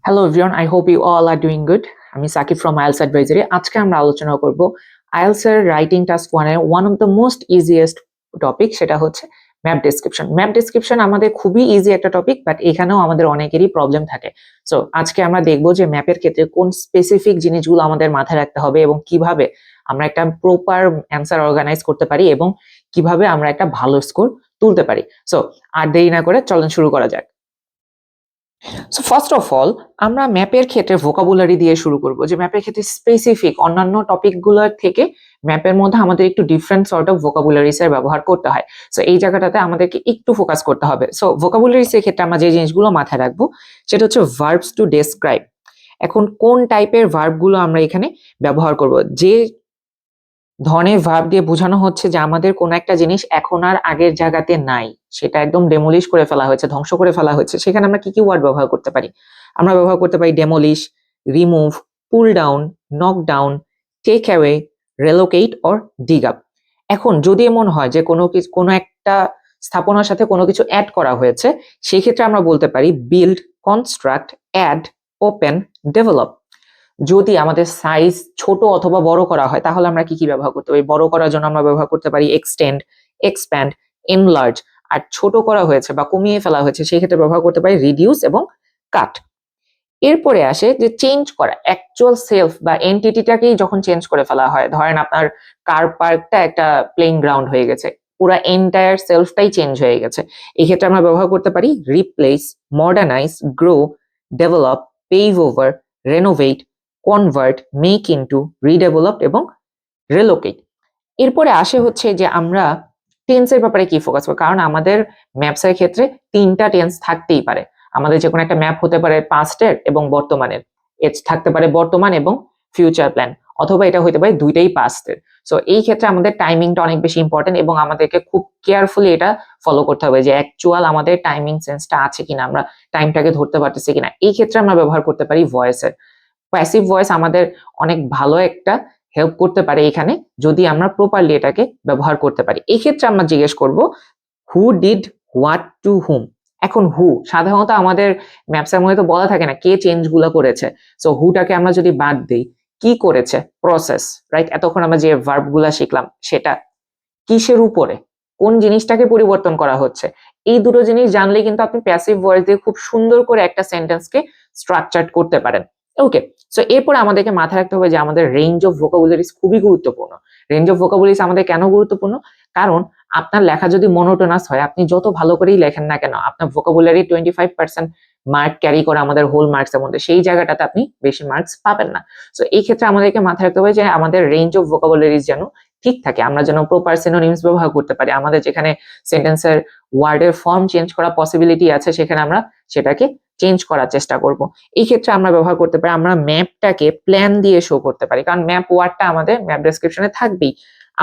Hello everyone, I hope you all are doing good. আমি Sakib from IELTS advisory. আজকে আমরা আলোচনা করব আইএলস এর রাইটিং টাস্ক ওয়ানের one of the most easiest topic, সেটা হচ্ছে ম্যাপ ডেসক্রিপশন। ম্যাপ ডেসক্রিপশন আমাদের খুবই ইজি একটা টপিক, বাট এখানেও আমাদের অনেকেরই প্রবলেম থাকে। সো আজকে আমরা দেখবো যে ম্যাপের ক্ষেত্রে কোন স্পেসিফিক জিনিসগুলো আমাদের মাথায় রাখতে হবে এবং কিভাবে আমরা একটা প্রপার অ্যান্সার অর্গানাইজ করতে পারি এবং কিভাবে আমরা একটা ভালো স্কোর তুলতে পারি। সো আর দেরি না করে চলেন শুরু করা যাক। সো ফার্স্ট অফ অল আমরা ম্যাপের ক্ষেত্রে ভোকাবুলারি দিয়ে শুরু করব, যে ম্যাপের ক্ষেত্রে স্পেসিফিক অন্যান্য টপিকগুলোর থেকে ম্যাপের মধ্যে আমাদের একটু ডিফারেন্ট সর্ট অফ ভোকাবুলারিস এর ব্যবহার করতে হয়। সো এই জায়গাটাতে আমাদেরকে একটু ফোকাস করতে হবে। সো ভোকাবুলারিস এর ক্ষেত্রে আমরা যে জিনিসগুলো মাথায় রাখবো সেটা হচ্ছে ভার্বস টু ডেসক্রাইব। এখন কোন টাইপের ভার্বগুলো আমরা এখানে ব্যবহার করব, যে ধরনের ভার্ব দিয়ে বোঝানো হচ্ছে যে আমাদের কোনো একটা জিনিস এখন আর আগের জায়গাতে নাই, সেটা একদম ডেমোলিশ করে ফেলা হয়েছে, ধ্বংস করে ফেলা হয়েছে, সেখানে আমরা কি কি ওয়ার্ড ব্যবহার করতে পারি? আমরা ব্যবহার করতে পারি demolish, remove, pull down, knock down, take away, relocate or dig up. এখন যদি এমন হয় যে কোনো একটা স্থাপনার সাথে কোনো কিছু অ্যাড করা হয়েছে, সেই ক্ষেত্রে আমরা বলতে পারি build, construct, add, open, develop. যদি আমাদের সাইজ ছোট অথবা বড় করা হয় তাহলে আমরা কি কি ব্যবহার করতে পারি? বড় করার জন্য আমরা ব্যবহার করতে পারি এক্সটেন্ড, এক্সপ্যান্ড, এনলার্জ। আর ছোট করা হয়েছে বা কমিয়ে ফেলা হয়েছে সেই ক্ষেত্রে ব্যবহার করতে পারি রিডিউস এবং কাট। এরপরে আসে যে চেঞ্জ করা, অ্যাকচুয়াল সেলফ বা এন্টিটিটাকেই যখন চেঞ্জ করে ফেলা হয়, ধরেন আপনার কার পার্কটা একটা প্লেইং গ্রাউন্ড হয়ে গেছে, পুরো এন্টায়ার সেলফটাই চেঞ্জ হয়ে গেছে, এই ক্ষেত্রে আমরা ব্যবহার করতে পারি replace, modernise, grow, develop, pave over, renovate, convert, make into, redevelop এবং রিলোকেট। এরপরে আসে হচ্ছে যে আমরা টেন্সের ব্যাপারে কি ফোকাস করব, কারণ আমাদের ম্যাপসের ক্ষেত্রে তিনটা টেন্স থাকতেই পারে। আমাদের যে কোনো একটা ম্যাপ হতে পারে পাস্টের এবং বর্তমানের, থাকতে পারে বর্তমান এবং ফিউচার প্ল্যান, অথবা এটা হতে পারে দুইটাই পাস্টের। সো এই ক্ষেত্রে আমাদের টাইমিংটা অনেক বেশি ইম্পর্টেন্ট এবং আমাদেরকে খুব কেয়ারফুলি এটা ফলো করতে হবে যে অ্যাকচুয়াল আমাদের টাইমিং সেন্সটা আছে কিনা, আমরা টাইমটাকে ধরতে পারতেছি কিনা। এই ক্ষেত্রে আমরা ব্যবহার করতে পারি ভয়েসের। প্যাসিভ ভয়েস আমাদের অনেক ভালো একটা হেল্প করতে পারে এখানে, যদি আমরা প্রপারলি এটাকে ব্যবহার করতে পারি। এই ক্ষেত্রে আমরা জিজ্ঞেস করব হু ডিড হোয়াট টু হুম। এখন হু সাধারণত আমাদের ম্যাপসের মধ্যে তো বলা থাকে না কে চেঞ্জ গুলো করেছে। সো হুটাকে আমরা যদি বাদ দিই, কি করেছে, প্রসেস, রাইট? এতক্ষণ আমরা যে ভার্ব গুলা শিখলাম সেটা কিসের উপরে, কোন জিনিসটাকে পরিবর্তন করা হচ্ছে, এই দুটো জিনিস জানলে কিন্তু আপনি প্যাসিভ ভয়েস দিয়ে খুব সুন্দর করে একটা সেন্টেন্সকে স্ট্রাকচার্ড করতে পারেন। ওকে, সো এরপরে আমাদেরকে মাথায় রাখতে হবে যে আমাদের রেঞ্জ অফ ভোকাবুলারিজ খুবই গুরুত্বপূর্ণ। রেঞ্জ অফ ভোকাবুলারিজ আমাদের কেন গুরুত্বপূর্ণ? কারণ আপনার লেখা যদি মনোটোনাস হয়, আপনি যত ভালো করেই লেখেন না কেন, আপনার ভোকাবুলারি 25% মার্ক ক্যারি করে আমাদের হোল মার্কসের মধ্যে, সেই জায়গাটাতে আপনি বেশি মার্কস পাবেন না। সো এই ক্ষেত্রে আমাদেরকে মাথায় রাখতে হবে যে আমাদের রেঞ্জ অফ ভোকাবুলারিজ যেন ঠিক থাকে, আমরা যেন প্রপার সিনোনিমস ব্যবহার করতে পারি। আমাদের যেখানে সেন্টেন্সের ওয়ার্ডের ফর্ম চেঞ্জ করা পসিবিলিটি আছে সেখানে আমরা সেটাকে চেঞ্জ করার চেষ্টা করব। এই ক্ষেত্রে আমরা ব্যবহার করতে পারি, আমরা ম্যাপটাকে প্ল্যান দিয়ে শো করতে পারি, কারণ ম্যাপ ওয়ার্ডটা আমাদের ম্যাপ ডেসক্রিপশনে থাকবেই।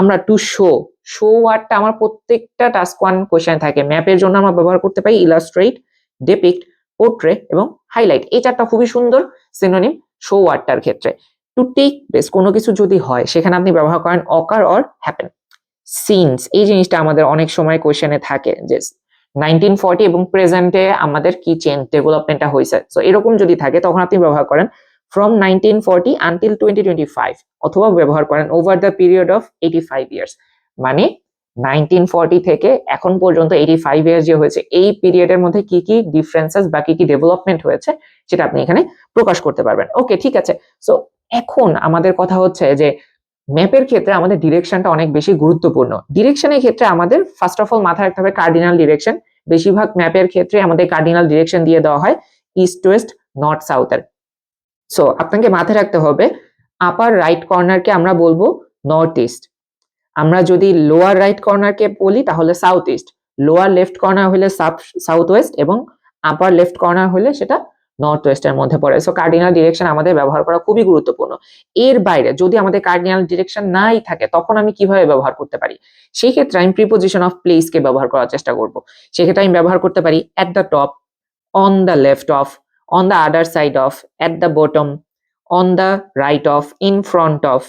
আমরা টু শো, শো ওয়ার্ডটা আমার প্রত্যেকটা টাস্ক 1 কোশ্চেনে থাকে। ম্যাপের জন্য আমরা ব্যবহার করতে পারি ইলাস্ট্রেট, ডিপিক্ট, পোর্ট্রে এবং হাইলাইট। এই চারটা খুবই সুন্দর সিনোনিম শো ওয়ার্ডটার ক্ষেত্রে। টু টেক প্লেস, কোনো কিছু যদি হয় সেখানে আপনি ব্যবহার করেন অকার অর হ্যাপেন। সিনস, এই জিনিসটা আমাদের অনেক সময় কোশ্চেনে থাকে যে 1940 এবং প্রেজেন্টে আমাদের কি চেঞ্জ ডেভেলপমেন্টটা হয়েছে। সো এরকম যদি থাকে তখন আপনি ব্যবহার করেন ফ্রম 1940 আনটিল 2025, অথবা ব্যবহার করেন over the period of 85 years. মানে 1940 থেকে এখন পর্যন্ত 85 ইয়ার্স যে হয়েছে, এই পিরিয়ডের মধ্যে কি কি ডিফারেন্সেস বা কি কি ডেভেলপমেন্ট হয়েছে সেটা আপনি এখানে প্রকাশ করতে পারবেন। ওকে, ঠিক আছে। সো এখন আমাদের কথা হচ্ছে যে ম্যাপের ক্ষেত্রে আমাদের ডিরেকশনটা অনেক বেশি গুরুত্বপূর্ণ। ডিরেকশনের ক্ষেত্রে আমাদের ফার্স্ট অফ অল মাথায় রাখতে হবে কার্ডিনাল ডিরেকশন। বেশিরভাগ ম্যাপের ক্ষেত্রে আমাদের কার্ডিনাল ডিরেকশন দিয়ে দেওয়া হয় ইস্ট ওয়েস্ট, নর্থ সাউথের। সো আপনাকে মাথায় রাখতে হবে আপার রাইট কর্নারকে আমরা বলবো নর্থ ইস্ট, আমরা যদি লোয়ার রাইট কর্নারকে বলি তাহলে south east, lower left corner হলে সাউথ ওয়েস্ট এবং আপার লেফট কর্নার হলে সেটা নর্থ ওয়েস্টের মধ্যে পড়ে। সো কার্ডিনাল ডিরেকশন আমাদের ব্যবহার করা খুবই গুরুত্বপূর্ণ। এর বাইরে যদি আমাদের কার্ডিনাল ডিরেকশন নাই থাকে তখন আমি কিভাবে ব্যবহার করতে পারি? সেই ক্ষেত্রে আমি প্রিপোজিশন অফ প্লেস কে ব্যবহার করার চেষ্টা করব। সেক্ষেত্রে আমি ব্যবহার করতে পারি at the top, on the left of, on the other side of, at the bottom, on the right of, in front of,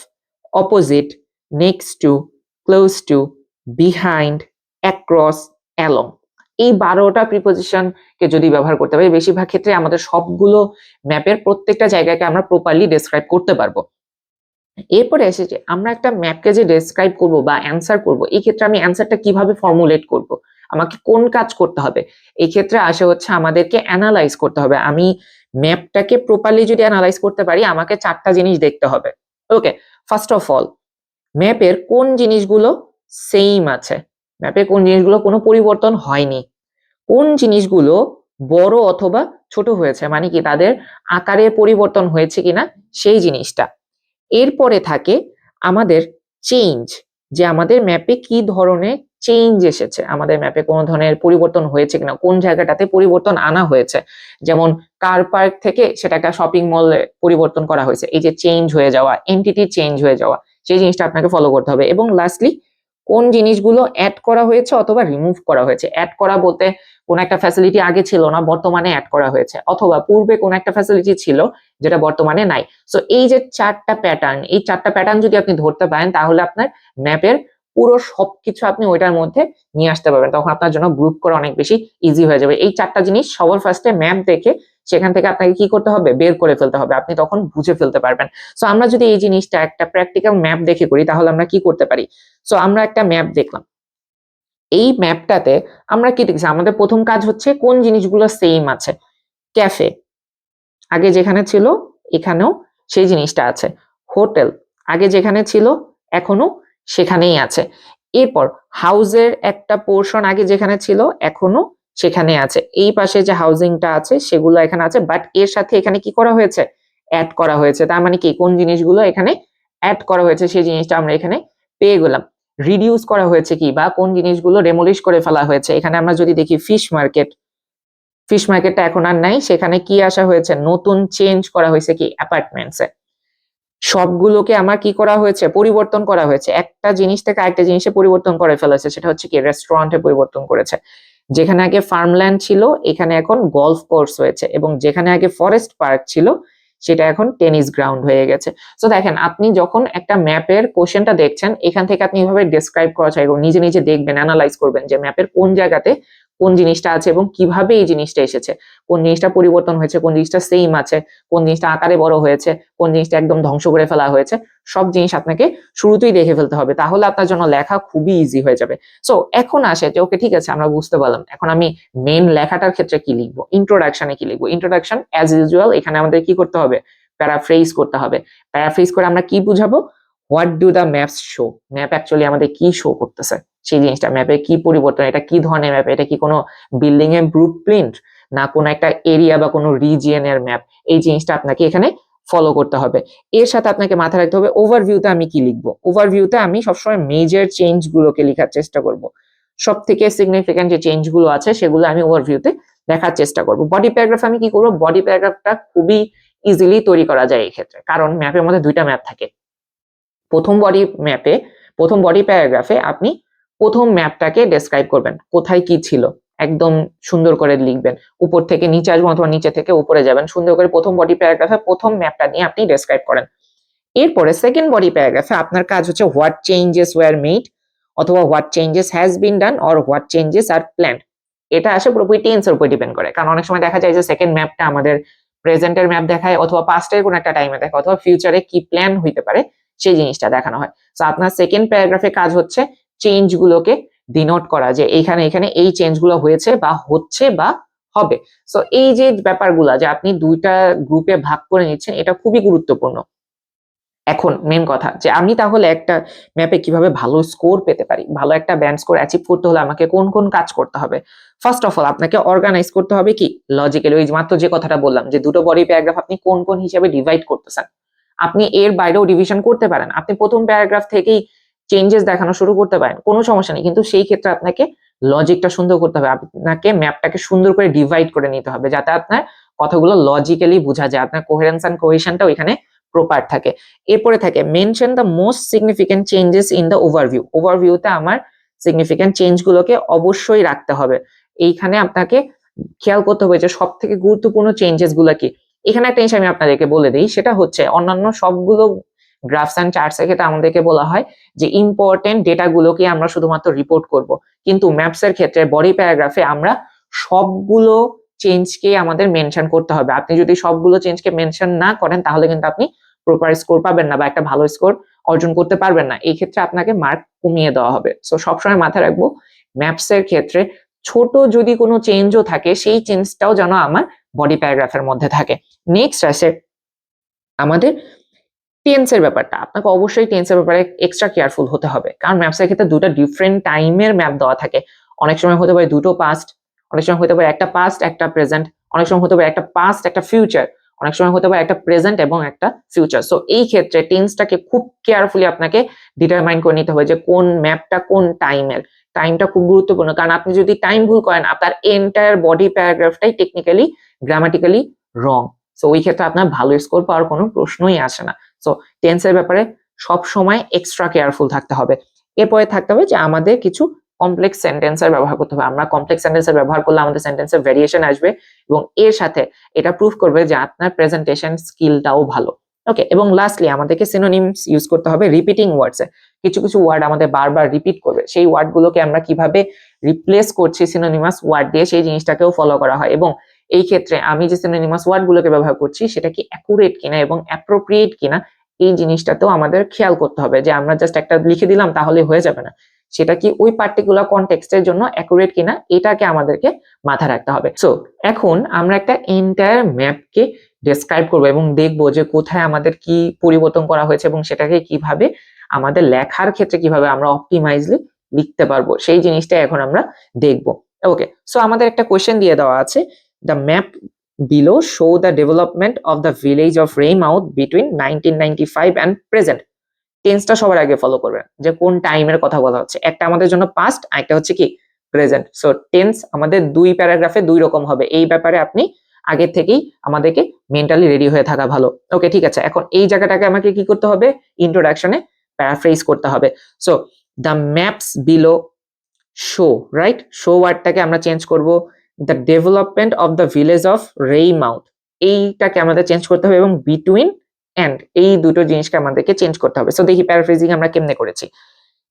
opposite, next to, close to, behind, across, along। এই 12টা প্রিপোজিশন কে যদি ব্যবহার করতে পারি, বেশিরভাগ ক্ষেত্রে আমাদের সবগুলো ম্যাপের প্রত্যেকটা জায়গাকে আমরা প্রপারলি ডেসক্রাইব করতে পারবো। এরপরে এসেছে আমরা একটা ম্যাপকে যে ডেসক্রাইব করব বা অ্যান্সার করব, এই ক্ষেত্রে আমি অ্যান্সারটা কিভাবে ফর্মুলেট করব? আমাকে কোন কাজ করতে হবে? এই ক্ষেত্রে আসে হচ্ছে আমাদেরকে এনালাইজ করতে হবে। আমি ম্যাপটাকে প্রপারলি যদি এনালাইজ করতে পারি, আমাকে 4 টা জিনিস দেখতে হবে। ওকে, ফার্স্ট অফ অল ম্যাপের কোন জিনিসগুলো সেইম আছে? ম্যাপের কোন জিনিসগুলো কোনো পরিবর্তন হয়নি? কোন জিনিসগুলো বড় অথবা ছোট হয়েছে? মানে কি তাদের আকারের পরিবর্তন হয়েছে কিনা সেই জিনিসটা। এরপরে থাকে আমাদের চেঞ্জ, যে আমাদের ম্যাপে কি ধরনের চেঞ্জ এসেছে, আমাদের ম্যাপে কোন ধরনের পরিবর্তন হয়েছে কিনা, কোন জায়গাটাতে পরিবর্তন আনা হয়েছে। যেমন কার পার্ক থেকে সেটা একটা শপিং মলে পরিবর্তন করা হয়েছে। এই যে চেঞ্জ হয়ে যাওয়া, এন্টিটি চেঞ্জ হয়ে যাওয়া, সেই জিনিসটা আপনাকে ফলো করতে হবে। এবং লাস্টলি কোন জিনিসগুলো অ্যাড করা হয়েছে অথবা রিমুভ করা হয়েছে। অ্যাড করা বলতে কোন একটা ফ্যাসিলিটি আগে ছিল না, বর্তমানে অ্যাড করা হয়েছে, অথবা পূর্বে কোন একটা ফ্যাসিলিটি ছিল যেটা বর্তমানে নাই। সো এই যে 4 টা প্যাটার্ন, এই 4 টা প্যাটার্ন যদি আপনি ধরতে পারেন, তাহলে আপনার ম্যাপের পুরো সবকিছু আপনি ওইটার মধ্যে নিয়ে আসতে পারবেন। তখন আপনার জন্য গ্রুপ করা অনেক বেশি ইজি হয়ে যাবে। এই 4 টা জিনিস সবার ফার্স্টে ম্যাপ দেখে সেখান থেকে আপনাকে কি করতে হবে? বের করে ফেলতে হবে। আপনি তখন বুঝে ফেলতে পারবেন। সো আমরা যদি এই জিনিসটা একটা প্র্যাকটিক্যাল ম্যাপ দেখে করি, তাহলে আমরা কি করতে পারি? সো আমরা একটা ম্যাপ দেখলাম। এই ম্যাপটাতে আমরা কি দেখছি? আমাদের ১ম কাজ হচ্ছে কোন জিনিসগুলো সেইম আছে। ক্যাফে আগে যেখানে ছিল এখানেও সেই জিনিসটা আছে। হোটেল আগে যেখানে ছিল এখনো সেখানেই আছে। এরপর হাউসের একটা পোরশন আগে যেখানে ছিল এখনো সেখানে আছে। এই পাশে যে হাউজিংটা আছে সেগুলো এখানে আছে, বাট এর সাথে এখানে কি করা হয়েছে? এড করা হয়েছে। তার মানে কি কোন জিনিসগুলো এখানে এড করা হয়েছে সেই জিনিসটা আমরা এখানে পেয়ে গেলাম। রিডিউস করা হয়েছে কি, বা কোন জিনিসগুলো ডেমোলিশ করে ফেলা হয়েছে। এখানে আমরা যদি দেখি ফিশ মার্কেট, ফিশ মার্কেটটা এখন আর নাই। সেখানে কি আসা হয়েছে? নতুন চেঞ্জ করা হয়েছে কি? অ্যাপার্টমেন্টস এ। সবগুলোকে আমার কি করা হয়েছে? পরিবর্তন করা হয়েছে। একটা জিনিস থেকে আরেকটা জিনিসে পরিবর্তন করে ফেলেছে। সেটা হচ্ছে কি? রেস্টুরেন্টে পরিবর্তন করেছে। যেখানে আগে ফার্মল্যান্ড ছিল এখানে এখন গলফ কোর্স হয়েছে, এবং যেখানে আগে ফরেস্ট পার্ক ছিল সেটা এখন টেনিস গ্রাউন্ড হয়ে গেছে। সো দেখেন, আপনি যখন একটা ম্যাপের কোশ্চেনটা দেখছেন, এখান থেকে আপনি এভাবে ডেসক্রাইব করার চেষ্টা করবেন। নিজে, নিজে দেখবেন, এনালাইজ করবেন যে ম্যাপের কোন জায়গাতে কোন জিনিসটা আছে এবং কিভাবে এই জিনিসটা এসেছে। কোন জিনিসটা পরিবর্তন হয়েছে, কোন জিনিসটা সেইম আছে, কোন জিনিসটা আকারে বড় হয়েছে, কোন জিনিসটা একদম ধ্বংস করে ফেলা হয়েছে। সব জিনিস আপনাকে শুরুতেই দেখে ফেলতে হবে। তাহলে আপনার জন্য লেখা খুবই ইজি হয়ে যাবে। সো এখন আসে যে ওকে ঠিক আছে আমরা বুঝতে পারলাম। এখন আমি মেইন লেখাটার ক্ষেত্রে কি লিখব? ইন্ট্রোডাকশন এ কি লিখব? ইন্ট্রোডাকশন অ্যাজ ইউজুয়াল এখানে আমাদের কি করতে হবে? প্যারাফ্রেজ করতে হবে। প্যারাফ্রেজ করে আমরা কি বুঝাবো? What do the maps show? Map actually আমাদের কি শো করতেছে? সেই জিনিসটা ম্যাপে কি পরিবর্তন, এটা কি ধরনের ম্যাপ, এটা কি কোনো বিল্ডিং এর ব্লুপ্রিন্ট না কোনো একটা এরিয়া বা কোনো রিজিয়ন এর ম্যাপ? এই জিনিসটা আপনাকে এখানে ফলো করতে হবে। এর সাথে আপনাকে মাথায় রাখতে হবে ওভারভিউতে আমি কি লিখবো? ওভারভিউতে আমি সবসময় মেজর চেঞ্জ গুলোকে লিখার চেষ্টা করব। সবথেকে সিগনিফিক্যান্ট যে চেঞ্জ গুলো আছে সেগুলো আমি ওভারভিউতে দেখার চেষ্টা করব। বডি প্যারাগ্রাফ আমি কি করব? বডি প্যারাগ্রাফটা খুবই ইজিলি তৈরি করা যায় এই ক্ষেত্রে। কারণ ম্যাপের মধ্যে ২ টা ম্যাপ থাকে। ১ম বডি ম্যাপে, ১ম বডি প্যারাগ্রাফে আপনি ১ম ম্যাপটাকে ডেসক্রাইব করবেন। কোথায় কি ছিল? একদম সুন্দর করে লিখবেন। উপর থেকে নিচে আসবেন অথবা নিচে থেকে উপরে যাবেন। সুন্দর করে ১ম বডি প্যারাগ্রাফে ১ম ম্যাপটা নিয়ে আপনি ডেসক্রাইব করেন। এরপরে 2nd বডি প্যারাগ্রাফে আপনার কাজ হচ্ছে হোয়াট চেঞ্জেস ওয়্যার মেড, অথবা what changes has been done, or what changes are planned. এটা আসে পুরোপুরি টেন্স এর উপর ডিপেন্ড করে। কারণ অনেক সময় দেখা যায় যে 2nd ম্যাপটা আমাদের প্রেজেন্ট এর ম্যাপ দেখায়, অথবা পাস্ট এর কোনো একটা টাইমে দেখায়, অথবা ফিউচারে কি প্ল্যান হইতে পারে সেই জিনিসটা দেখানো হয়। সো আপনার 2nd প্যারাগ্রাফে কাজ হচ্ছে চেঞ্জ গুলোকে ডিনোট করা, যে এখানে এই চেঞ্জ গুলো হয়েছে বা হচ্ছে বা হবে। সো এই যে ব্যাপারগুলা যে আপনি ২ টা গ্রুপে ভাগ করে নিচ্ছেন, এটা খুবই গুরুত্বপূর্ণ। এখন মেইন কথা যে আমি তাহলে একটা ম্যাপে কিভাবে ভালো স্কোর পেতে পারি? ভালো একটা ব্যান্ড স্কোর অ্যাচিভ করতে হলে আমাকে কোন, কোন কাজ করতে হবে? ফার্স্ট অফ অল আপনাকে অর্গানাইজ করতে হবে কি? লজিক্যালি, ওই মাত্র যে কথাটা বললাম যে ২ টো বডি প্যারাগ্রাফ আপনি কোন, কোন হিসাবে ডিভাইড করতেছেন। আপনি এর বাইরেও ডিভিশন করতে পারেন। আপনি ১ম প্যারাগ্রাফ থেকেই চেঞ্জেস দেখানো শুরু করতে পারেন। কোন সমস্যা নেই। কিন্তু সেই ক্ষেত্রে আপনাকে লজিকটা সুন্দর করতে হবে। আপনাকে ম্যাপটাকে সুন্দর করে ডিভাইড করে নিতে হবে, যাতে আপনার কথাগুলো লজিক্যালি বুঝা যায়। আপনার কোহেরেন্স অ্যান্ড কোহেশনটাও এখানে প্রপার থাকে। এরপরে থাকে mention the most significant changes in the overview. ওভারভিউতে আমার সিগনিফিক্যান্ট চেঞ্জ গুলোকে অবশ্যই রাখতে হবে। এইখানে আপনাকে খেয়াল করতে হবে যে সবথেকে গুরুত্বপূর্ণ চেঞ্জেস গুলা কি। এখানে একটা জিনিস আমি আপনাদেরকে বলে দেই, সেটা হচ্ছে অন্যান্য সবগুলো গ্রাফস অ্যান্ড চার্টসের ক্ষেত্রে আমাদেরকে বলা হয় যে ইম্পর্টেন্ট ডেটাগুলোকে আমরা শুধুমাত্র রিপোর্ট করব, কিন্তু ম্যাপসের ক্ষেত্রে বডি প্যারাগ্রাফে আমরা সবগুলো চেঞ্জকে আমাদের মেনশন করতে হবে। আপনি যদি সবগুলো চেঞ্জকে মেনশন না করেন তাহলে কিন্তু আপনি প্রপার স্কোর পাবেন না বা একটা ভালো স্কোর অর্জন করতে পারবেন না। এই ক্ষেত্রে আপনাকে মার্ক কমিয়ে দেওয়া হবে। সো সবসময় মাথায় রাখবো ম্যাপসের ক্ষেত্রে ছোট যদি কোনো চেঞ্জও থাকে সেই চেঞ্জটাও যেন আমার বডি প্যারাগ্রাফের মধ্যে থাকে। নেক্সট আসে আমাদের টেন্সের ব্যাপারটা। আপনাকে অবশ্যই টেন্সের ব্যাপারে এক্সট্রা কেয়ারফুল হতে হবে, কারণ ম্যাপসের ক্ষেত্রে দুটো ডিফারেন্ট টাইমের ম্যাপ দেওয়া থাকে। অনেক সময় হতে পারে দুটো পাস্ট, অনেক সময় হতে পারে একটা পাস্ট একটা প্রেজেন্ট, অনেক সময় হতে পারে একটা পাস্ট একটা ফিউচার, অনেক সময় হতে পারে একটা প্রেজেন্ট এবং একটা ফিউচার। সো এই ক্ষেত্রে টেন্সটাকে খুব কেয়ারফুলি আপনাকে ডিটারমাইন করে নিতে হবে যে কোন ম্যাপটা কোন টাইমের। টাইমটা খুব গুরুত্বপূর্ণ, কারণ আপনি যদি টাইম ভুল করেন আপনার এন্টায়ার বডি প্যারাগ্রাফটাই টেকনিক্যালি গ্রামাটিক্যালি রং। সো ওই ক্ষেত্রে আপনার ভালো স্কোর পাওয়ার কোনো প্রশ্নই আসে না। সো টেন্সের ব্যাপারে সব সময় এক্সট্রা কেয়ারফুল থাকতে হবে। এরপরে থাকতে হবে যে আমাদের কিছু কমপ্লেক্স সেন্টেন্সের ব্যবহার করতে হবে। আমরা কমপ্লেক্স সেন্টেন্সের ব্যবহার করলে আমাদের সেন্টেন্সের ভেরিয়েশন আসবে এবং এর সাথে এটা প্রুভ করবে যে আপনার প্রেজেন্টেশন স্কিলটাও ভালো। ওকে, এবং লাস্টলি আমাদেরকে সিনোনিমস ইউজ করতে হবে রিপিটিং ওয়ার্ডসে। কিছু কিছু ওয়ার্ড আমাদের বারবার রিপিট করবে, সেই ওয়ার্ডগুলোকে আমরা কিভাবে রিপ্লেস করছি সিনোনিমাস ওয়ার্ড দিয়ে সেই জিনিসটাকেও ফলো করা হয়। এবং এই ক্ষেত্রে আমি যে সিনোনিমাস ওয়ার্ডগুলোকে ব্যবহার করছি সেটা কি অ্যাকুরেট কিনা এবং অ্যাপ্রোপ্রিয়েট কিনা এই জিনিসটাতেও আমাদের খেয়াল করতে হবে যে আমরা জাস্ট একটা লিখে দিলাম তাহলে হয়ে যাবে না, সেটা কি ওই পার্টিকুলার কনটেক্সটের জন্য অ্যাকুরেট কিনা এটাকে আমাদেরকে মাথায় রাখতে হবে। সো এখন আমরা একটা এন্টায়ার ম্যাপকে ডেসক্রাইব করবো এবং দেখবো যে কোথায় আমাদের কি পরিবর্তন করা হয়েছে এবং সেটাকে কিভাবে আমাদের লেখার ক্ষেত্রে কিভাবে আমরা অপটিমাইজলি লিখতে পারবো সেই জিনিসটা এখন আমরা দেখবো। ওকে, সো আমাদের একটা কোয়েশ্চেন দিয়ে দেওয়া আছে, the map below show the development of the village of Raymouth between 1995 and present. টেন্সটা সবার আগে ফলো করবেন যে কোন টাইমের কথা বলা হচ্ছে। একটা আমাদের জন্য পাস্ট, একটা হচ্ছে কি প্রেজেন্ট। সো টেন্স আমাদের দুই প্যারাগ্রাফে দুই রকম হবে, এই ব্যাপারে আপনি আগে থেকেই আমাদেরকে মেন্টালি রেডি হয়ে থাকা ভালো। ওকে, ঠিক আছে, এখন এই জায়গাটাকে আমাকে কি করতে হবে, ইন্ট্রোডাকশনে প্যারাফ্রেজ করতে হবে। So the maps below show, right, show ওয়ার্ডটাকে আমরা চেঞ্জ করব the development of the village of Ryemouth, এইটাকে আমাদের চেঞ্জ করতে হবে এবং বিটুইন এন্ড এই দুটো জিনিসকে আমাদেরকে চেঞ্জ করতে হবে। সো দেখি প্যারাফ্রেজিং আমরা কেমনে করেছি।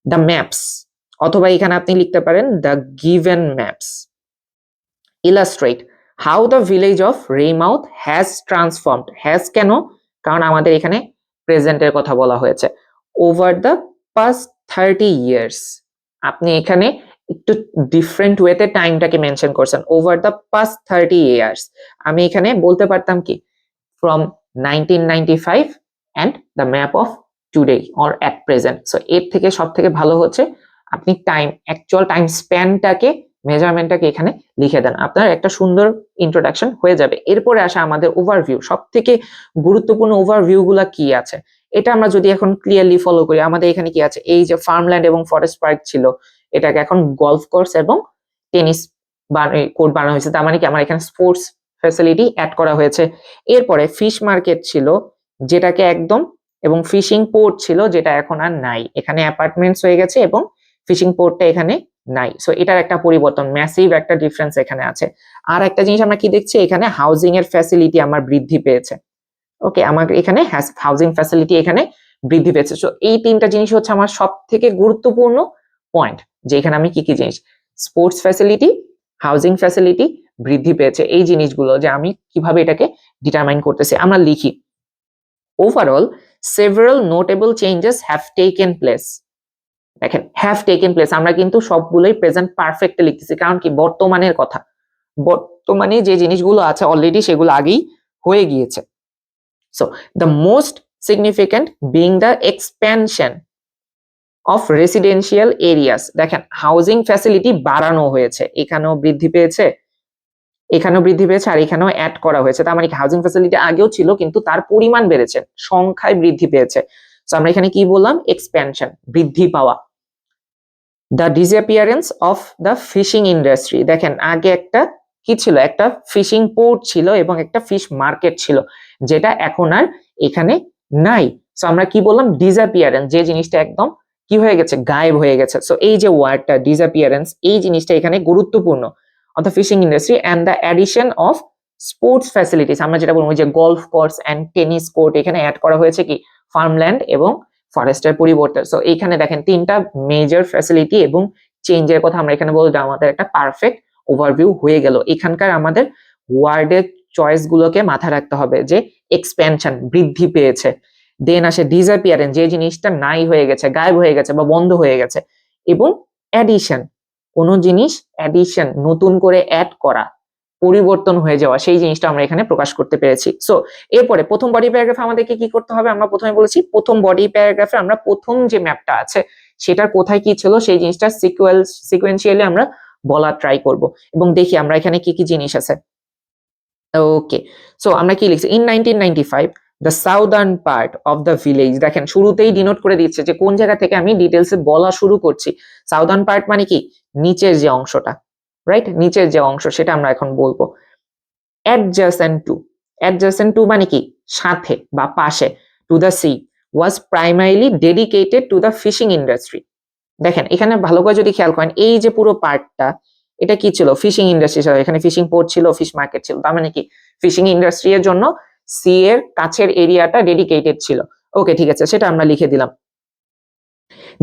দ্য ম্যাপস, অথবা এখানে আপনি লিখতে পারেন the given maps illustrate how the village of Ryemouth has transformed. Has কেন, কারণ আমাদের এখানে প্রেজেন্টের কথা বলা হয়েছে। ওভার দ্য পাস্ট 30 years, আপনি এখানে একটু ডিফারেন্ট ওয়েতে টাইমটাকে মেনশন করছেন, ওভার দ্য পাস্ট 30 years। আমি এখানে বলতে পারতাম কি from 1995 and the map of today or at present। So এর থেকে সব থেকে ভালো হচ্ছে আপনি টাইম, অ্যাকচুয়াল টাইম স্প্যানটাকে মেজারমেন্টটাকে এখানে লিখে দেন, আপনার একটা সুন্দর ইন্ট্রোডাকশন হয়ে যাবে। এরপরে আসা আমাদের ওভারভিউ, সব থেকে গুরুত্বপূর্ণ ওভারভিউ গুলা কি আছে এটা আমরা যদি এখন ক্লিয়ারলি ফলো করি। আমাদের এখানে কি আছে, এই যে ফার্মল্যান্ড এবং ফরেস্ট পার্ক ছিল এটাকে এখন গলফ কোর্স এবং টেনিস কোর্ট বানানো হয়েছে, তার মানে কি আমার এখানে স্পোর্টস ফ্যাসিলিটি অ্যাড করা হয়েছে। এরপরে ফিশ মার্কেট ছিল যেটাকে একদম, এবং ফিশিং পোর্ট ছিল যেটা এখন আর নাই, এখানে অ্যাপার্টমেন্টস হয়ে গেছে এবং ফিশিং পোর্টটা এখানে নাই। সো এটার একটা পরিবর্তন, ম্যাসিভ একটা ডিফারেন্স এখানে আছে। আর একটা জিনিস আমরা কি দেখছি, এখানে হাউজিং এর ফ্যাসিলিটি আমার বৃদ্ধি পেয়েছে। ওকে, আমার এখানে হাউজিং ফ্যাসিলিটি এখানে বৃদ্ধি পেয়েছে। সো এই তিনটা জিনিস হচ্ছে আমার সব থেকে গুরুত্বপূর্ণ পয়েন্ট, যে এখানে আমি কি কি জিনিস, স্পোর্টস ফ্যাসিলিটি, হাউজিং ফ্যাসিলিটি বৃদ্ধি পেয়েছে, এই জিনিসগুলো যে আমি কিভাবে এটাকে ডিটারমাইন করতেছি। আমরা লিখি overall several notable changes have taken place. দেখেন হ্যাভ টেকেন প্লেস, আমরা কিন্তু সবগুলোই প্রেজেন্ট পারফেক্টে লিখতেছি, কারণ কি বর্তমানের কথা, বর্তমানে যে জিনিসগুলো আছে অলরেডি সেগুলো আগেই হয়ে গিয়েছে। So the most significant being the expansion of residential areas. দেখেন হাউজিং ফ্যাসিলিটি বাড়ানো হয়েছে, এখানেও বৃদ্ধি পেয়েছে, এখানেও বৃদ্ধি পেয়েছে, আর এখানেও অ্যাড করা হয়েছে। তার মানে হাউজিং ফ্যাসিলিটি আগেও ছিল কিন্তু তার পরিমাণ বেড়েছে, সংখ্যায় বৃদ্ধি পেয়েছে। সো আমরা এখানে কি বললাম, এক্সপ্যানশন, বৃদ্ধি পাওয়া। The disappearance of the fishing industry, দেখেন আগে একটা কি ছিল, একটা ফিশিং পোর্ট ছিল এবং একটা ফিশ মার্কেট ছিল যেটা এখন আর এখানে নাই। সো আমরা কি বললাম, ডিসঅ্যাপিয়ারেন্স, যে জিনিসটা একদম কি হয়ে গেছে, গায়েব হয়ে গেছে। সো এই যে ওয়ার্ডটা ডিসঅ্যাপিয়ারেন্স, এই জিনিসটা এখানে গুরুত্বপূর্ণ of the fishing industry and the addition of sports facilities আমরা যেটা বলবো যে golf course and tennis court এখানে অ্যাড করা হয়েছে কি ফার্মল্যান্ড এবং ফরেস্টের পরিবর্তে। সো এইখানে দেখেন তিনটা মেজর ফ্যাসিলিটি এবং চেঞ্জের কথা আমরা এখানে বলতে আমাদের একটা পারফেক্ট ওভারভিউ হয়ে গেল। এখানকার আমাদের ওয়ার্ডের চয়েস গুলোকে মাথায় রাখতে হবে যে এক্সপ্যানশন বৃদ্ধি পেয়েছে, দেন আসে ডিসঅ্যাপিয়ারেন্স যে জিনিসটা নাই হয়ে গেছে, গায়েব হয়ে গেছে বা বন্ধ হয়ে গেছে, এবং অ্যাডিশন কোন জিনিস অ্যাডিশন নতুন করে অ্যাড করা, পরিবর্তন হয়ে যাওয়া, সেই জিনিসটা আমরা এখানে প্রকাশ করতে পেরেছি। সো এরপরে প্রথম বডি প্যারাগ্রাফে আমাদেরকে কি করতে হবে, আমরা প্রথমে বলেছি প্রথম বডি প্যারাগ্রাফে আমরা প্রথম যে ম্যাপটা আছে সেটার কোথায় কি ছিল সেই জিনিসটা সিকোয়েন্সিয়ালি আমরা বলা ট্রাই করব এবং দেখি আমরা এখানে কি কি জিনিস আছে। ওকে, সো আমরা কি লিখছি, in 1995 the southern part of the village, দেখেন শুরুতেই ডিনোট করে দিচ্ছে যে কোন জায়গা থেকে আমি ডিটেলসে বলা শুরু করছি। সাউদার্ন পার্ট মানে কি নিচের যে অংশটা, রাইট, নিচের যে অংশ সেটা আমরা এখন বলবো। অ্যাডজাসেন্ট টু মানে কি সাথে বা পাশে, to the sea was primarily dedicated to the fishing industry. দেখেন এখানে ভালো করে যদি খেয়াল করেন এই যে পুরো পার্টটা এটা কি ছিল, ফিশিং ইন্ডাস্ট্রি ছিল, এখানে ফিশিং পোর্ট ছিল, ফিশ মার্কেট ছিল, তার মানে কি ফিশিং ইন্ডাস্ট্রি এর জন্য সি এর কাছের এরিয়াটা ডেডিকেটেড ছিল। ওকে ঠিক আছে, সেটা আমরা লিখে দিলাম।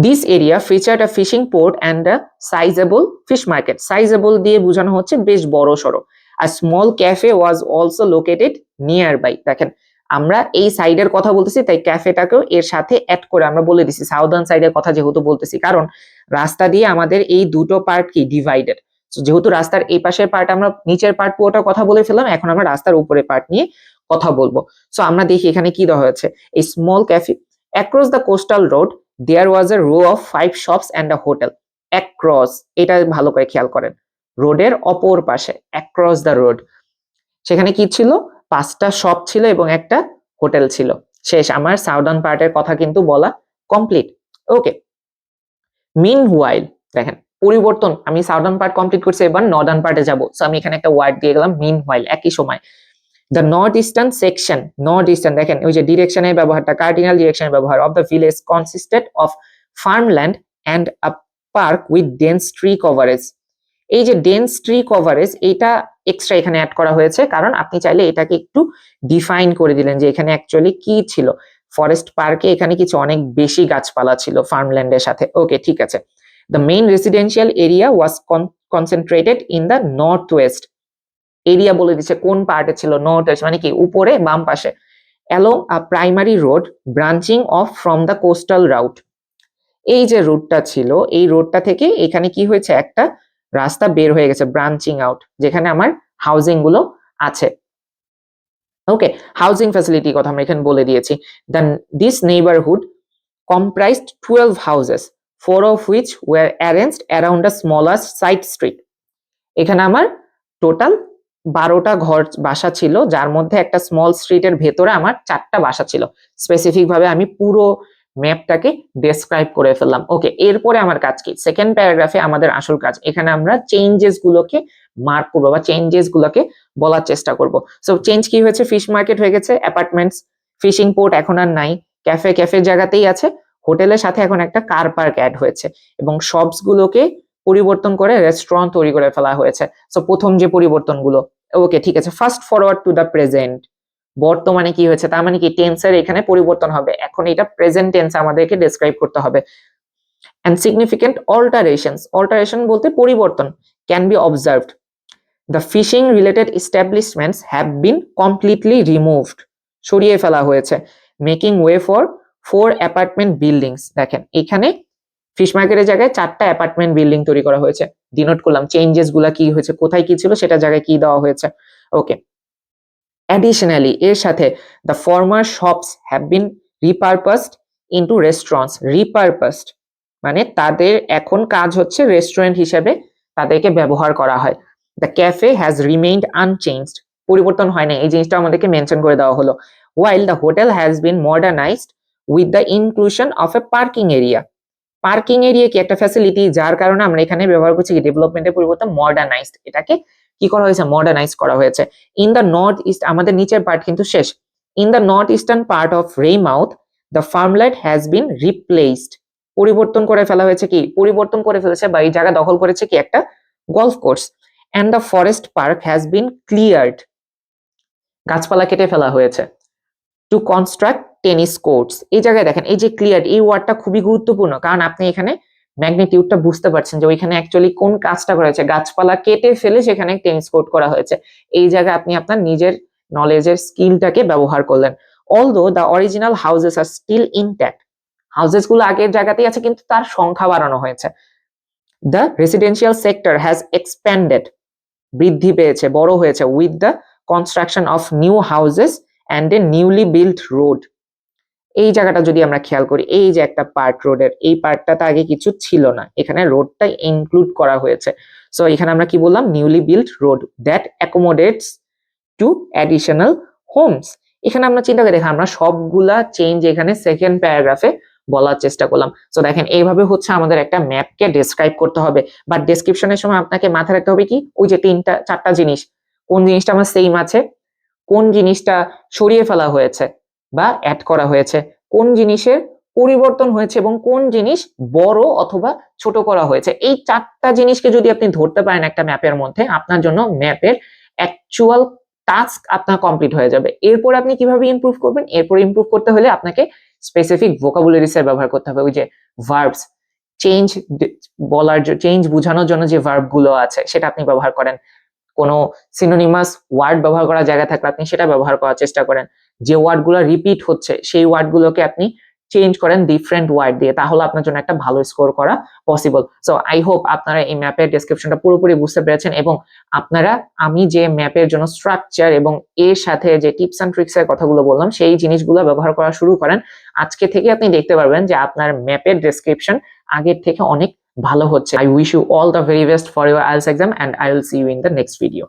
This area featured a fishing port and a sizeable fish market, sizeable দিয়ে বোঝানো হচ্ছে বেশ বড় সড়ো। আর small cafe was also located near by, দেখেন আমরা এই সাইডের কথা বলতেছি তাই ক্যাফেটাকেও এর সাথে অ্যাড করে আমরা বলে দিছি সাউদার্ন সাইডের কথা যেহেতু বলতেছি, কারণ রাস্তা দিয়ে আমাদের এই দুটো পার্ট কি ডিভাইডেড। যেহেতু রাস্তার এই পাশের পার্ট আমরা নিচের পার্ট পুরোটা কথা বলে ফেললাম, এখন আমরা রাস্তার উপরের পার্ট নিয়ে কথা বলবো। সো আমরা দেখি এখানে কি দেওয়া হয়েছে, এই small cafe across the coastal road there was a row of 5 shops and a hotel. Across, এটা ভালো করে খেয়াল করেন, রোডের অপর পাশে, অ্যাক্রস দ্য রোড, সেখানে কি ছিল 5টা শপ ছিল এবং একটা হোটেল ছিল। শেষ, আমার সাউদার্ন পার্টের কথা কিন্তু বলা কমপ্লিট। ওকে, মিনহুয়াইল, দেখেন পরিবর্তন, আমি সাউদার্ন পার্ট কমপ্লিট করছি, এবার নর্দার্ন পার্টে যাব। সো আমি এখানে একটা ওয়ার্ড দিয়ে গেলাম মিনহুয়াইল। একই সময় the north eastern section, north eastern দেখেন ওই যে ডিরেকশনের ব্যবহারটা, কার্ডিনাল ডিরেকশনের ব্যবহার, of the village consisted of farmland and a park with dense tree coverage. এই যে ডেন্স ট্রি কভারেজ এইটা এক্সট্রা এখানে অ্যাড করা হয়েছে, কারণ আপনি চাইলে এটাকে একটু ডিফাইন করে দিলেন যে এখানে অ্যাকচুয়ালি কি ছিল। ফরেস্ট পার্কে এখানে কিছু অনেক বেশি গাছপালা ছিল ফার্মল্যান্ডের সাথে। ওকে ঠিক আছে, the main residential area was concentrated in the north West, area বলে দিচ্ছে কোন পার্টে ছিল, নর্থ ওয়েস্ট মানে কি উপরে বাম পাশে, along a primary road branching of from the coastal route. এই যে রুটটা ছিল এই রোডটা থেকে এখানে কি হয়েছে, একটা রাস্তা বের হয়ে গেছে, ব্রাঞ্চিং আউট, যেখানে আমার হাউজিং গুলো আছে। ওকে, হাউজিং ফ্যাসিলিটির কথা আমরা এখানে বলে দিয়েছি। দেন this neighbourhood comprised 12 houses, 4 of which were arranged around a smaller side street. এখানে আমার টোটাল 12টা ঘর বাসা ছিল, যার মধ্যে একটা স্মল স্ট্রিটের ভেতরে আমার 4টা বাসা ছিল। স্পেসিফিক ভাবে আমি পুরো ম্যাপটাকে ডেসক্রাইব করে ফেললাম। ওকে, এরপরে আমার কাজ কি, সেকেন্ড প্যারাগ্রাফে আমাদের আসল কাজ, এখানে আমরা চেঞ্জেস গুলোকে মার্ক করবো বা চেঞ্জেস গুলোকে বলার চেষ্টা করব। সো চেঞ্জ কি হয়েছে, ফিশ মার্কেট হয়ে গেছে অ্যাপার্টমেন্টস, ফিশিং পোর্ট এখন আর নাই, ক্যাফের জায়গাতেই আছে, হোটেলের সাথে এখন একটা কার পার্ক অ্যাড হয়েছে এবং শপস গুলোকে পরিবর্তন করে রেস্টুরেন্ট তৈরি করে ফেলা হয়েছে। সো প্রথম যে পরিবর্তনগুলো, ওকে ঠিক আছে, first forward to the present, বর্তমানে কি হয়েছে তার মানে কি টেন্সের এখানে পরিবর্তন হবে, এখন এটা প্রেজেন্ট টেন্স আমাদেরকে ডেসক্রাইব করতে হবে। এন্ড সিগনিফিকেন্ট অল্টারেশনস, অল্টারেশন বলতে পরিবর্তন, can be observed, the fishing related establishments have been completely removed, সরিয়ে ফেলা হয়েছে, making way for 4 apartment buildings. দেখেন এখানে ফিশ মার্কেটের জায়গায় 4টা অ্যাপার্টমেন্ট বিল্ডিং তৈরি করা হয়েছে, ডিনোট করলাম চেঞ্জেস গুলা কি হয়েছে, কোথায় কি ছিল সেটা জায়গায় কি দেওয়া হয়েছে। ওকে, অ্যাডিশনালি এর সাথে the former shops have been repurposed into restaurants, repurposed মানে তাদের এখন কাজ হচ্ছে রেস্টুরেন্ট হিসেবে তাদেরকে ব্যবহার করা হয়। The cafe has remained unchanged, পরিবর্তন হয় না, এই জিনিসটা আমাদেরকে মেনশন করে দেওয়া হলো। While the hotel has been modernised with the inclusion of A parking area, parking area কি একটা ফ্যাসিলিটি যার কারণে আমরা এখানে ব্যবহার করছি কি ডেভেলপমেন্টের পরিবর্তে মডার্নাইজড, এটাকে কি করা হয়েছে, মডার্নাইজ করা হয়েছে। ইন দ্য নর্থ ইস্ট, আমাদের নিচের পার্ট কিন্তু শেষ, in the north eastern part of Ryemouth the farmland has been replaced, পরিবর্তন করে ফেলা হয়েছে কি, পরিবর্তন করে ফেলেছে বা এই জায়গা দখল করেছে কি একটা golf course. And the forest park has been cleared, গাছপালা কেটে ফেলা হয়েছে। টু কনস্ট্রাক্ট টেনিস কোর্টস, এই জায়গায় দেখেন এই যে ক্লিয়ার, এই ওয়ার্ডটা খুবই গুরুত্বপূর্ণ, কারণ আপনি এখানে ম্যাগনিটিউডটা বুঝতে পারছেন যে ওইখানে অ্যাকচুয়ালি কোন কাজটা করা হয়েছে, গাছপালা কেটে ফেলে সেখানে টেনিস কোর্ট করা হয়েছে। এই জায়গায় আপনি আপনার নিজের নলেজের স্কিলটাকে ব্যবহার করলেন। Although the original houses are still intact, houses গুলো আগের জায়গাতেই আছে কিন্তু তার সংখ্যা বাড়ানো হয়েছে। The residential sector has expanded, বৃদ্ধি পেয়েছে, বড় হয়েছে, with the construction of new houses and a newly built road. এই জায়গাটা যদি আমরা খেয়াল করি, এই যে একটা পার্ট রোডের, এই পার্টটাতে আগে কিছু ছিল না, এখানে রোডটা ইনক্লুড করা হয়েছে। সো এখানে আমরা কি বললাম, newly built road that accommodates two additional homes. এখানে আমরা চিন্তা করে দেখেন, আমরা সবগুলা চেঞ্জ এখানে সেকেন্ড প্যারাগ্রাফে বলার চেষ্টা করলাম। সো দেখেন এইভাবে হচ্ছে আমাদের একটা ম্যাপকে ডেসক্রাইব করতে হবে, বাট ডেসক্রিপশনের সময় আপনাকে মাথায় রাখতে হবে কি, ওই যে তিনটা চারটা জিনিস, কোন জিনিসটা আমার সেম আছে, কোন জিনিসটা সরিয়ে ফেলা হয়েছে বা অ্যাড করা হয়েছে, কোন জিনিসের পরিবর্তন হয়েছে এবং কোন জিনিস বড় অথবা ছোট করা হয়েছে। এই চারটা জিনিসকে যদি আপনি ধরতে পারেন একটা ম্যাপের মধ্যে, আপনার জন্য ম্যাপের অ্যাকচুয়াল টাস্ক আপনার কমপ্লিট হয়ে যাবে। এরপর আপনি কিভাবে ইমপ্রুভ করবেন, এরপর ইমপ্রুভ করতে হলে আপনাকে স্পেসিফিক ভোকাবুলারিজ এর ব্যবহার করতে হবে। ওই যে ভার্বস, চেঞ্জ বলার, চেঞ্জ বোঝানোর জন্য যে ভার্ব গুলো আছে সেটা আপনি ব্যবহার করেন। কোনো সিনোনিমাস ওয়ার্ড ব্যবহার করার জায়গা থাকলে আপনি সেটা ব্যবহার করার চেষ্টা করেন। যে ওয়ার্ডগুলো রিপিট হচ্ছে সেই ওয়ার্ডগুলোকে আপনি চেঞ্জ করেন ডিফারেন্ট ওয়ার্ড দিয়ে, তাহলে আপনার জন্য একটা ভালো স্কোর করা পসিবল। সো আই হোপ আপনারা এই ম্যাপের ডেসক্রিপশনটা পুরোপুরি বুঝতে পেরেছেন এবং আপনারা আমি যে ম্যাপের জন্য স্ট্রাকচার এবং এর সাথে যে টিপস এন্ড ট্রিক্স এর কথাগুলো বললাম সেই জিনিসগুলো ব্যবহার করা শুরু করেন। আজকে থেকে আপনি দেখতে পারবেন যে আপনার ম্যাপের ডেসক্রিপশন আগের থেকে অনেক ভালো হচ্ছে। I wish you all the very best for your IELTS exam and I will see you in the next video.